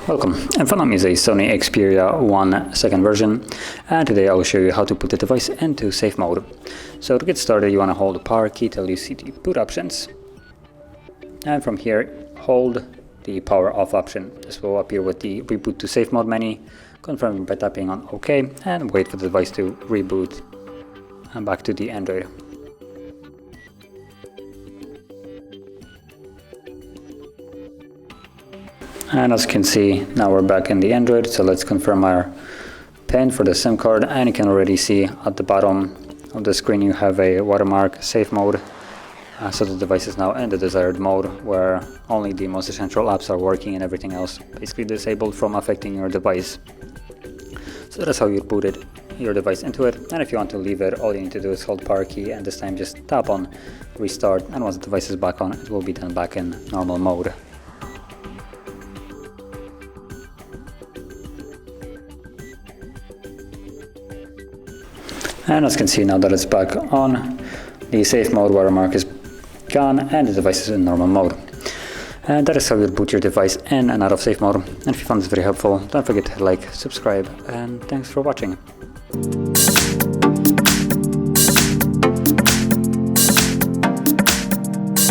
Welcome, in front of me is a SONY Xperia 1 second version, and today I will show you how to put the device into safe mode. So to get started, you want to hold the power key till you see the boot options, and from here hold the power off option. This will appear with the reboot to safe mode menu. Confirm by tapping on OK and wait for the device to reboot and back to the Android. And as you can see, now we're back in the Android, so let's confirm our PIN for the SIM card, and you can already see at the bottom of the screen you have a watermark safe mode. So the device is now in the desired mode where only the most essential apps are working and everything else basically disabled from affecting your device. So that's how you booted your device into it, and if you want to leave it, all you need to do is hold power key and this time just tap on restart, and once the device is back on, it will be then back in normal mode. And as you can see, now that it's back on, the safe mode watermark is gone and the device is in normal mode. And that is how you boot your device in and out of safe mode. And if you found this very helpful, don't forget to like, subscribe, and thanks for watching.